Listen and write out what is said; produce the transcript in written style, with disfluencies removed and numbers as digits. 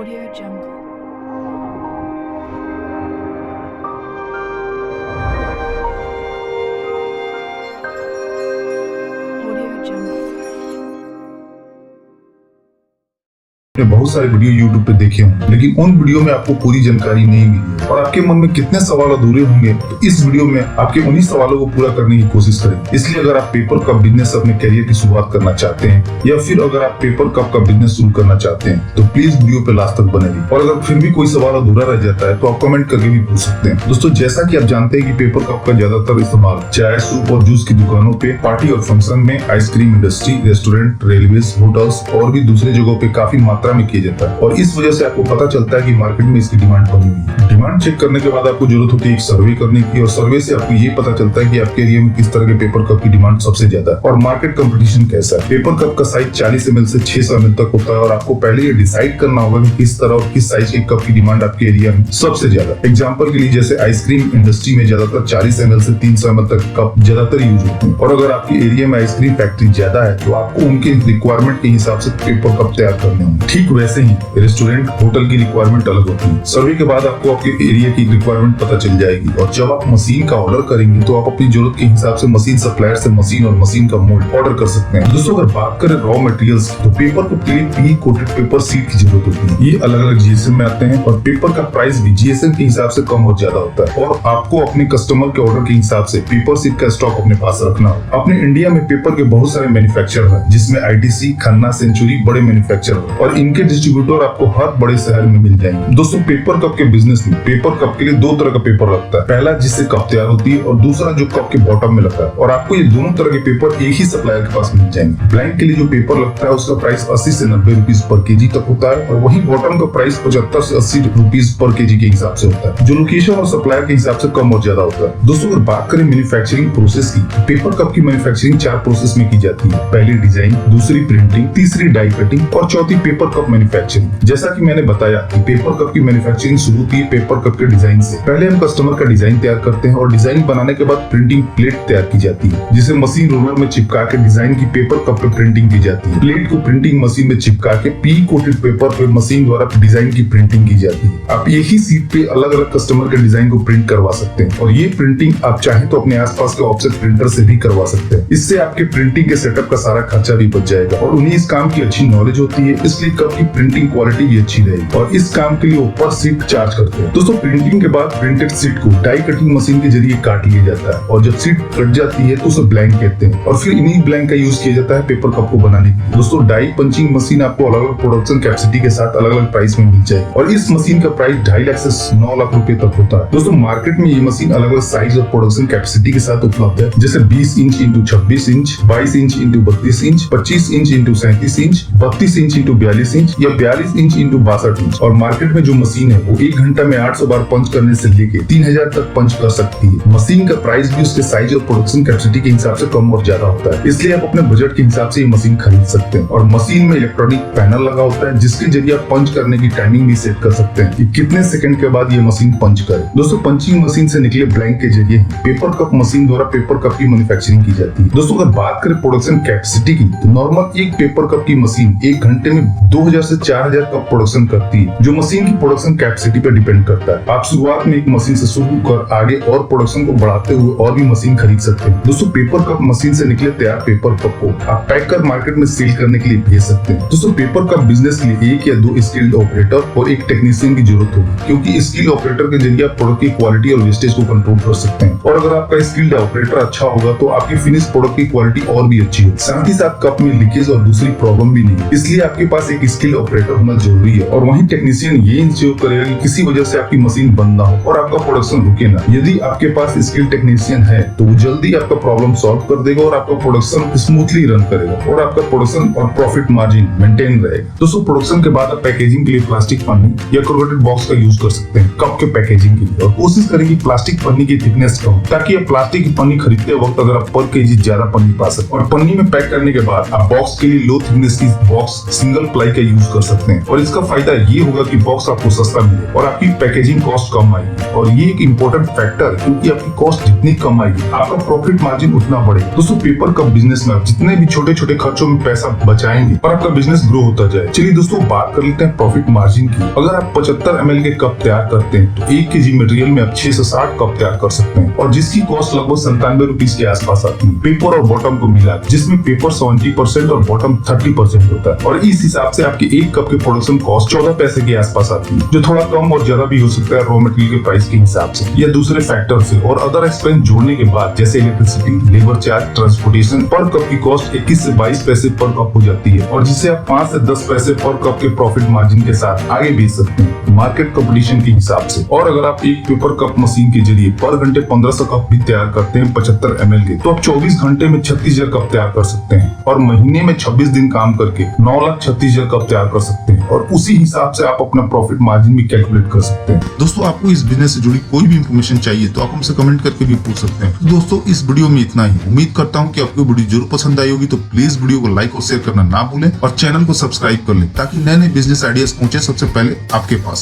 Audio Jungle. Audio Jungle. आपने बहुत सारे वीडियो YouTube पे देखे होंगे, लेकिन उन वीडियो में आपको पूरी जानकारी नहीं मिली और आपके मन में कितने सवाल अधूरे होंगे। तो इस वीडियो में आपके उन्हीं सवालों को पूरा करने की कोशिश करें। इसलिए अगर आप पेपर कप बिजनेस अपने करियर की शुरुआत करना चाहते हैं या फिर अगर आप पेपर कप का बिजनेस शुरू करना चाहते हैं तो प्लीज वीडियो पे लास्ट तक बने रहिए। और अगर फिर भी कोई सवाल अधूरा रह जाता है तो आप कमेंट करके भी पूछ सकते हैं। दोस्तों, जैसा कि आप जानते हैं कि पेपर कप का ज्यादातर इस्तेमाल चाय, सूप और जूस की दुकानों पे, पार्टी और फंक्शन में, ice cream industry, restaurant, railways, hotels और भी दूसरे जगहों पे काफी मात्रा में किया जाता है और इस वजह से आपको पता चलता है कि मार्केट में इसकी डिमांड बनी हुई है। डिमांड चेक करने के बाद आपको जरूरत होती है एक सर्वे करने की और सर्वे से आपको ये पता चलता है कि आपके एरिया में किस तरह के पेपर कप की डिमांड सबसे ज्यादा है और मार्केट कंपटीशन कैसा है। पेपर कप का साइज 40 ml से 600 ml तक होता है और आपको पहले ये डिसाइड करना होगा कि किस तरह और किस साइज के कप की डिमांड आपके एरिया में सबसे ज्यादा। एग्जाम्पल के लिए जैसे आइसक्रीम इंडस्ट्री में ज्यादातर 40 ml से 300 ml तक कप ज्यादातर यूज होते हैं और अगर आपके एरिया में आइसक्रीम फैक्ट्री ज्यादा है तो आपको उनके रिक्वायरमेंट के हिसाब से पेपर कप तैयार करने होंगे। ठीक वैसे ही रेस्टोरेंट, होटल की रिक्वायरमेंट अलग होती है। सर्वे के बाद आपको आपके एरिया की रिक्वायरमेंट पता चल जाएगी और जब आप मशीन का ऑर्डर करेंगे तो आप अपनी जरूरत के हिसाब से मशीन सप्लायर से मशीन और मशीन का मोल्ड ऑर्डर कर सकते हैं। दोस्तों, अगर बात करें रॉ मटेरियल्स की तो पेपर कप के लिए पी कोटेड पेपर सीट की जरूरत होती है। ये अलग अलग जीएसएम में आते हैं और पेपर का प्राइस भी जीएसएम के हिसाब से कम और ज्यादा होता है और आपको अपने कस्टमर के ऑर्डर के हिसाब से पेपर सीट का स्टॉक अपने पास रखना होगा। अपने इंडिया में पेपर के बहुत सारे मैन्युफैक्चरर हैं जिसमें आईटीसी, खन्ना, सेंचुरी बड़े मैन्युफैक्चरर और इनके डिस्ट्रीब्यूटर आपको हर बड़े शहर में मिल जाएंगे। दोस्तों, पेपर कप के बिजनेस में पेपर कप के लिए दो तरह का पेपर लगता है। पहला जिससे कप तैयार होती है और दूसरा जो कप के बॉटम में लगता है और आपको ये दोनों तरह के पेपर एक ही सप्लायर के पास मिल जाएंगे। ब्लैंक के लिए जो पेपर लगता है उसका प्राइस 80 से 90 रुपीज पर केजी तक होता है और वही बॉटम का प्राइस 75 से 80 रुपीज पर केजी के हिसाब से होता है, जो लोकेशन और सप्लायर के हिसाब से कम और ज्यादा होता है। दोस्तों, अगर बात करें मैन्युफैक्चरिंग प्रोसेस की, पेपर कप की मैन्युफैक्चरिंग 4 प्रोसेस में की जाती है। पहली डिजाइन, दूसरी प्रिंटिंग, तीसरी डाई कटिंग और चौथी पेपर कप मैन्युफैक्चरिंग। जैसा कि मैंने बताया कि पेपर कप की मैन्युफैक्चरिंग शुरू होती है पेपर कप के डिजाइन से। पहले हम कस्टमर का डिजाइन तैयार करते हैं और डिजाइन बनाने के बाद प्रिंटिंग प्लेट तैयार की जाती है जिसे मशीन रोलर में चिपका के डिजाइन की पेपर कप पे प्रिंटिंग की जाती है। प्लेट को प्रिंटिंग मशीन में चिपका के पी कोटेड पेपर पे मशीन द्वारा डिजाइन की प्रिंटिंग की जाती है। आप एक ही सीट पे अलग अलग कस्टमर के डिजाइन को प्रिंट करवा सकते हैं और ये प्रिंटिंग आप चाहें तो अपने आसपास के ऑफसेट प्रिंटर से भी करवा सकते हैं। इससे आपके प्रिंटिंग के सेटअप का सारा खर्चा भी बच जाएगा और उन्हें इस काम की अच्छी नॉलेज होती है, इसलिए कप की प्रिंटिंग क्वालिटी भी अच्छी रहेगी और इस काम के लिए वो पर सीट चार्ज करते हैं। दोस्तों, प्रिंटिंग के बाद प्रिंटेड सीट को डाई कटिंग मशीन के जरिए काट लिया जाता है और जब सीट कट जाती है तो उसे ब्लैंक कहते हैं और फिर इन्हीं ब्लैंक का यूज किया जाता है पेपर कप को बनाने के लिए। दोस्तों, डाई पंचिंग मशीन आपको अलग अलग प्रोडक्शन कैपेसिटी के साथ अलग अलग प्राइस में मिल जाएगी और इस मशीन का प्राइस 2.5 लाख से 9 लाख रुपए तक होता है। दोस्तों, मार्केट में ये मशीन अलग अलग साइज और प्रोडक्शन कैपेसिटी के साथ उपलब्ध है, जैसे 20 inch into 26 inch, 22 inch into 32 inch, 25 inch into 37 inch, 32 inch into 42 inch या 42 इंच इंटू 62 इंच। और मार्केट में जो मशीन है वो 1 घंटा में 800 बार पंच करने से लेके 3000 तक पंच कर सकती है। मशीन का प्राइस भी उसके साइज और प्रोडक्शन कैपेसिटी के हिसाब से कम और ज्यादा होता है, इसलिए आप अपने बजट के हिसाब से ये मशीन खरीद सकते हैं। और मशीन में इलेक्ट्रॉनिक पैनल लगा होता है जिसके जरिए आप पंच करने की टाइमिंग भी सेट कर सकते हैं कि कितने सेकंड के बाद ये मशीन पंच करे। दोस्तों, पंचिंग मशीन से निकले ब्लैंक के जरिए पेपर कप मशीन द्वारा पेपर कप की मैन्युफैक्चरिंग की जाती है। दोस्तों, अगर बात करें प्रोडक्शन कैपेसिटी की तो नॉर्मल एक पेपर कप की मशीन 1 घंटे में 2000 से 4000 कप प्रोडक्शन करती है, जो मशीन की प्रोडक्शन कैपेसिटी पर डिपेंड करता है। आप शुरुआत में एक मशीन से शुरू कर आगे और प्रोडक्शन को बढ़ाते हुए और भी मशीन खरीद सकते हैं। दोस्तों, पेपर कप मशीन से निकले तैयार पेपर कप को आप पैक कर मार्केट में सेल करने के लिए भेज सकते हैं। दोस्तों, पेपर कप बिजनेस के लिए 1 या 2 स्किल्ड ऑपरेटर और एक टेक्नीशियन की जरूरत होगी, क्योंकि स्किल्ड ऑपरेटर के जरिए आप प्रोडक्ट की क्वालिटी और वेस्टेज को कंट्रोल कर सकते हैं और अगर आपका स्किल्ड ऑपरेटर अच्छा होगा तो आपकी फिनिश प्रोडक्ट की क्वालिटी और भी अच्छी होगी। साथ ही साथ कप में लीकेज और दूसरी प्रॉब्लम भी नहीं, इसलिए आपके पास एक स्किल्ड ऑपरेटर होना जरूरी है। और वहीं टेक्नीशियन ये इंश्योर करेगा कि किसी वजह से आपकी मशीन बंद ना हो और आपका प्रोडक्शन रुके ना। यदि आपके पास स्किल्ड टेक्नीशियन है तो वो जल्दी आपका प्रॉब्लम सॉल्व कर देगा और आपका प्रोडक्शन स्मूथली रन करेगा और आपका प्रोडक्शन और प्रॉफिट मार्जिन मेंटेन रहेगा। दोस्तों, प्रोडक्शन के बाद आप पैकेजिंग के लिए प्लास्टिक पन्नी या कोरुगेटेड बॉक्स का यूज कर सकते हैं कप के पैकेजिंग के लिए और कोशिश करें कि प्लास्टिक पन्नी की थिकनेस कम, ताकि आप प्लास्टिक की पन्नी खरीदते वक्त अगर आप पर केजी ज्यादा पन्नी पा सकें। और पन्नी में पैक करने के बाद आप बॉक्स के लिए लो थिकनेस की बॉक्स सिंगल प्लाई का का यूज कर सकते हैं। और इसका फायदा ये होगा कि बॉक्स आपको सस्ता मिले और आपकी पैकेजिंग कॉस्ट कम आएगी। और ये एक इम्पोर्टेंट फैक्टर है, क्योंकि आपकी कॉस्ट जितनी कम आएगी आपका प्रॉफिट मार्जिन उतना बढ़ेगा। दोस्तों, पेपर कप बिजनेस में आप जितने भी छोटे छोटे खर्चों में पैसा बचाएंगे और आपका बिजनेस ग्रो होता जाए। चलिए दोस्तों, बात कर लेते हैं प्रॉफिट मार्जिन की। अगर आप 75 ml के कप तैयार करते हैं तो 1 kg मटेरियल में आप 6 से 60 कप तैयार कर सकते हैं, और जिसकी कॉस्ट लगभग 97 रुपीज के आसपास आती है पेपर और बॉटम को मिला, जिसमें पेपर 70% और बॉटम 30% होता है। और इस हिसाब से आपके 1 कप के प्रोडक्शन कॉस्ट 14 पैसे के आसपास आती है, जो थोड़ा कम और ज्यादा भी हो सकता है रॉ मटेरियल के प्राइस के हिसाब से या दूसरे फैक्टर से। और अदर एक्सपेंस जोड़ने के बाद जैसे इलेक्ट्रिसिटी, लेबर चार्ज, ट्रांसपोर्टेशन, पर कप की कॉस्ट 21 से 22 पैसे पर कप हो जाती है, और जिसे आप 5 से 10 पैसे पर कप के प्रॉफिट मार्जिन के साथ आगे बेच सकते हैं मार्केट कंपटीशन के हिसाब से। और अगर आप एक पेपर कप मशीन के जरिए पर घंटे 1500 कप भी तैयार करते हैं 75 ml के, तो आप 24 घंटे में 36,000 कप तैयार कर सकते हैं, और महीने में 26 दिन काम करके 9,36,000 कप तैयार कर सकते हैं। और उसी हिसाब से आप अपना प्रॉफिट मार्जिन भी कैलकुलेट कर सकते हैं। दोस्तों, आपको इस बिजनेस से जुड़ी कोई भी इंफॉर्मेशन चाहिए तो आप हमसे कमेंट करके भी पूछ सकते हैं। तो दोस्तों, इस वीडियो में इतना ही। उम्मीद करता हूँ कि आपको वीडियो जरूर पसंद आई होगी, तो प्लीज वीडियो को लाइक और शेयर करना ना भूलें और चैनल को सब्सक्राइब कर लें, ताकि नए नए बिजनेस आइडियाज पहुंचे सबसे पहले आपके पास।